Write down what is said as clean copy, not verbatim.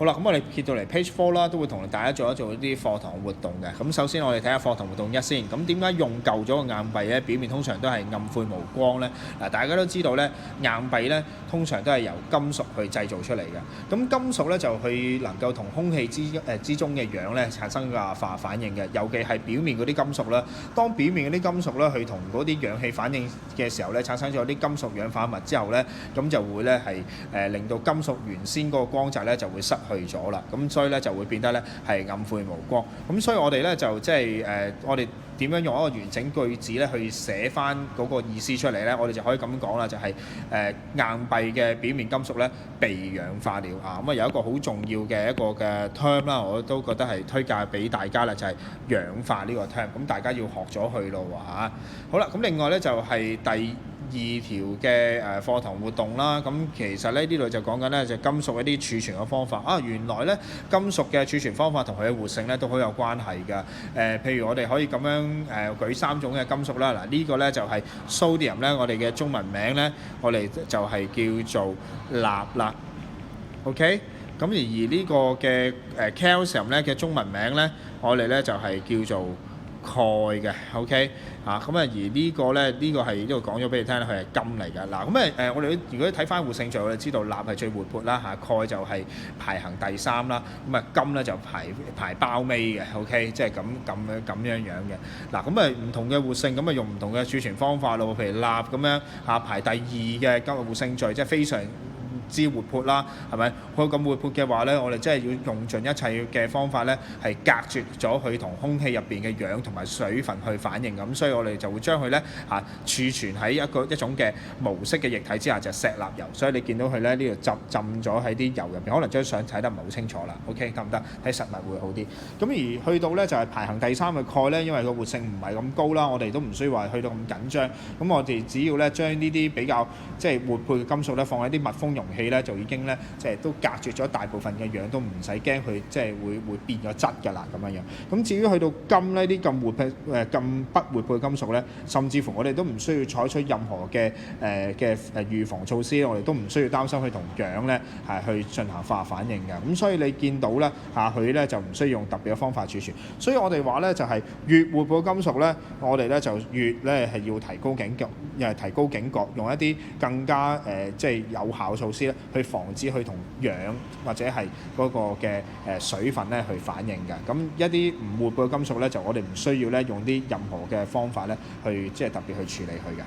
好啦，咁我哋揭到嚟 page 4啦，都會同大家做一啲課堂活動嘅。咁首先我哋睇下課堂活動1先。咁點解用舊咗嘅硬幣咧，表面通常都係暗晦無光咧？嗱，大家都知道咧，硬幣咧通常都係由金屬去製造出嚟嘅。咁金屬咧就去能夠同空氣之中嘅氧咧產生個化反應嘅，尤其係表面嗰啲金屬啦。當表面嗰啲金屬咧去同嗰啲氧氣反應嘅時候咧，產生咗啲金屬氧化物之後咧，咁就會咧係令到金屬原先嗰個光澤咧就會失去咗啦。咁所以咧就會變得咧係暗晦無光。咁所以我哋咧就即係我哋點樣用一個完整句子咧去寫翻嗰個意思出嚟咧？我哋就可以咁講啦，就係硬幣嘅表面金屬咧被氧化了啊！咁有一個好重要嘅一個嘅 term 啦，我都覺得係推介俾大家啦，就係氧化呢個 term。咁大家要學咗去咯喎。好啦，咁另外咧就係第2條嘅課堂活動啦。咁其實咧呢度就講緊咧就金屬一啲儲存嘅方法啊。原來咧金屬嘅儲存方法同佢嘅活性咧都好有關係㗎。譬如我哋可以咁樣舉3種嘅金屬啦。嗱，呢個咧就係 sodium 咧，我哋嘅中文名咧我哋就係叫做鈉啦。OK， 咁而呢個嘅calcium 咧嘅中文名咧，我哋咧就係叫做鈣嘅。OK， 咁而呢個咧呢個係呢度講咗俾你聽咧，佢係金嚟㗎。嗱，咁我哋如果睇翻活性序，我哋知道鈉係最活潑啦嚇，鈣就係排行第3啦，咁金咧就排包尾嘅。OK， 即係咁樣嘅。嗱，咁唔同嘅活性，咁用唔同嘅儲存方法咯。譬如鈉咁樣排第2嘅金活性序，即係非常之活潑啦，係咪？佢咁活潑嘅話咧，我哋真係要用盡一切嘅方法咧，係隔絕咗佢同空氣入邊嘅氧同埋水分去反應咁，所以我哋就會將佢咧儲存喺一種嘅無色嘅液體之下，就係石蠟油。所以你見到佢咧呢度浸咗喺啲油入邊，可能張相睇得唔係好清楚啦。OK， 得唔得？睇實物會好啲。咁而去到咧就係排行第3嘅鈣咧，因為個活性唔係咁高啦，我哋都唔需要話去到咁緊張。咁我哋只要咧將呢啲比較即係活潑嘅金屬咧放喺啲密封容器咧，就已經咧即係都隔絕咗大部分嘅氧，都唔使驚佢即係會變咗質㗎啦咁樣樣。咁至於去到金呢啲咁活潑咁不活潑嘅金屬咧，甚至乎我哋都唔需要採取任何嘅預防措施，我哋都唔需要擔心佢同氧咧係去進行化反應嘅。咁所以你見到咧佢咧就唔需要用特別嘅方法儲存。所以我哋話咧就係越活潑嘅金屬咧，我哋咧就越咧係要提高警覺，提高警覺，用一啲更加即係有效措施咧，去防止佢同氧或者係嗰個嘅水分咧去反應嘅。咁一啲唔活潑嘅金屬咧，就我哋唔需要咧用啲任何嘅方法咧去即係特別去處理佢嘅。